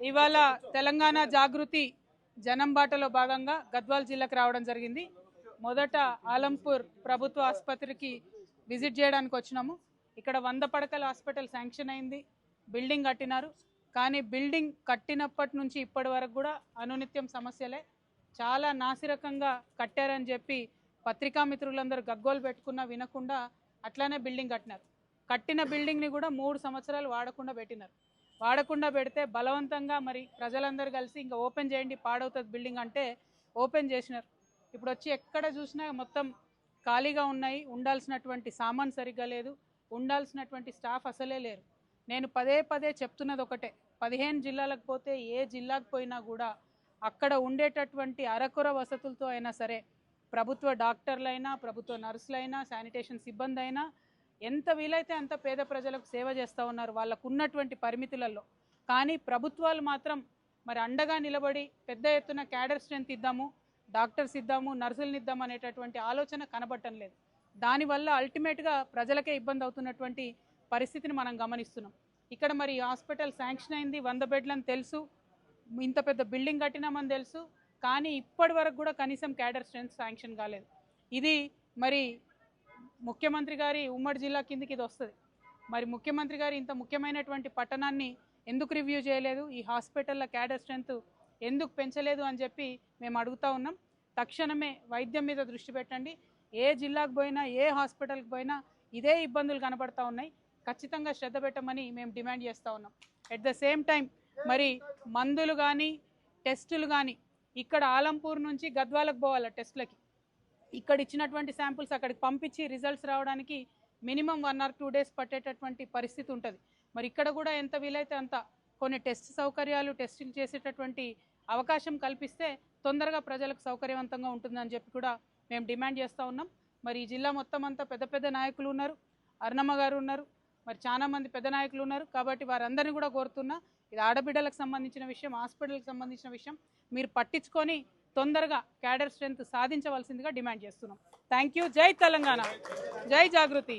ఇవాళ తెలంగాణ జాగృతి జనం బాటలో భాగంగా గద్వాల్ జిల్లాకు రావడం జరిగింది. మొదట ఆలంపూర్ ప్రభుత్వ ఆసుపత్రికి విజిట్ చేయడానికి వచ్చినాము. ఇక్కడ 100 పడకల హాస్పిటల్ శాంక్షన్ అయింది, బిల్డింగ్ కట్టినారు. కానీ బిల్డింగ్ కట్టినప్పటి నుంచి ఇప్పటి వరకు కూడా అనునిత్యం సమస్యలే. చాలా నాసిరకంగా కట్టారని చెప్పి పత్రికా మిత్రులందరూ గగ్గోలు పెట్టుకున్నా వినకుండా అట్లానే బిల్డింగ్ కట్టినారు. కట్టిన బిల్డింగ్ని కూడా 3 సంవత్సరాలు వాడకుండా పెట్టినారు. వాడకుండా పెడితే బలవంతంగా మరి ప్రజలందరూ కలిసి ఇంకా ఓపెన్ చేయండి పాడవుతుంది బిల్డింగ్ అంటే ఓపెన్ చేసినారు. ఇప్పుడు వచ్చి ఎక్కడ చూసినా మొత్తం ఖాళీగా ఉన్నాయి. ఉండాల్సినటువంటి సామాన్ సరిగ్గా లేదు, ఉండాల్సినటువంటి స్టాఫ్ అసలే లేరు. నేను పదే పదే చెప్తున్నది ఒకటే, 15 జిల్లాలకు పోతే ఏ జిల్లాకు పోయినా కూడా అక్కడ ఉండేటటువంటి అరకొర వసతులతో అయినా సరే ప్రభుత్వ డాక్టర్లైనా, ప్రభుత్వ నర్సులైనా, శానిటేషన్ సిబ్బంది అయినా ఎంత వీలైతే అంత పేద ప్రజలకు సేవ చేస్తూ ఉన్నారు వాళ్ళకు ఉన్నటువంటి పరిమితులలో. కానీ ప్రభుత్వాలు మాత్రం మరి అండగా నిలబడి పెద్ద ఎత్తున క్యాడర్ స్ట్రెంత్ ఇద్దాము, డాక్టర్స్ ఇద్దాము, నర్సులను ఇద్దాము అనేటటువంటి ఆలోచన కనబడటం లేదు. దానివల్ల అల్టిమేట్గా ప్రజలకే ఇబ్బంది అవుతున్నటువంటి పరిస్థితిని మనం గమనిస్తున్నాం. ఇక్కడ మరి హాస్పిటల్ శాంక్షన్ అయింది, 100 బెడ్లని తెలుసు, ఇంత పెద్ద బిల్డింగ్ కట్టినామని తెలుసు. కానీ ఇప్పటి వరకు కూడా కనీసం క్యాడర్ స్ట్రెంత్ శాంక్షన్ కాలేదు. ఇది మరి ముఖ్యమంత్రి గారి ఉమ్మడి జిల్లా కిందికి ఇది వస్తుంది. మరి ముఖ్యమంత్రి గారు ఇంత ముఖ్యమైనటువంటి పట్టణాన్ని ఎందుకు రివ్యూ చేయలేదు, ఈ హాస్పిటల్ల క్యాడర్ స్ట్రెంత్ ఎందుకు పెంచలేదు అని చెప్పి మేము అడుగుతూ ఉన్నాం. తక్షణమే వైద్యం మీద దృష్టి పెట్టండి. ఏ జిల్లాకు పోయినా, ఏ హాస్పిటల్కి పోయినా ఇదే ఇబ్బందులు కనబడతా ఉన్నాయి. ఖచ్చితంగా శ్రద్ధ పెట్టమని మేము డిమాండ్ చేస్తూ ఉన్నాం. ఎట్ ద సేమ్ టైం మరి మందులు కానీ టెస్టులు కానీ ఇక్కడ ఆలంపూర్ నుంచి గద్వాలకు పోవాలి టెస్టులకి. ఇక్కడ ఇచ్చినటువంటి శాంపుల్స్ అక్కడికి పంపించి రిజల్ట్స్ రావడానికి మినిమం 1 or 2 days పట్టేటటువంటి పరిస్థితి ఉంటుంది. మరి ఇక్కడ కూడా ఎంత వీలైతే అంత కొన్ని టెస్ట్ సౌకర్యాలు, టెస్టులు చేసేటటువంటి అవకాశం కల్పిస్తే తొందరగా ప్రజలకు సౌకర్యవంతంగా ఉంటుందని చెప్పి కూడా మేము డిమాండ్ చేస్తూ ఉన్నాం. మరి ఈ జిల్లా మొత్తం అంతా పెద్ద పెద్ద నాయకులు ఉన్నారు, అరుణమ్మ గారు ఉన్నారు, మరి చాలామంది పెద్ద నాయకులు ఉన్నారు. కాబట్టి వారందరినీ కూడా కోరుతున్నా, ఇది ఆడబిడ్డలకు సంబంధించిన విషయం, హాస్పిటల్కి సంబంధించిన విషయం, మీరు పట్టించుకొని తొందరగా క్యాడర్ స్ట్రెంత్ సాధించవలసిందిగా డిమాండ్ చేస్తున్నాం. Thank you. జై తెలంగాణ, జై జాగృతి.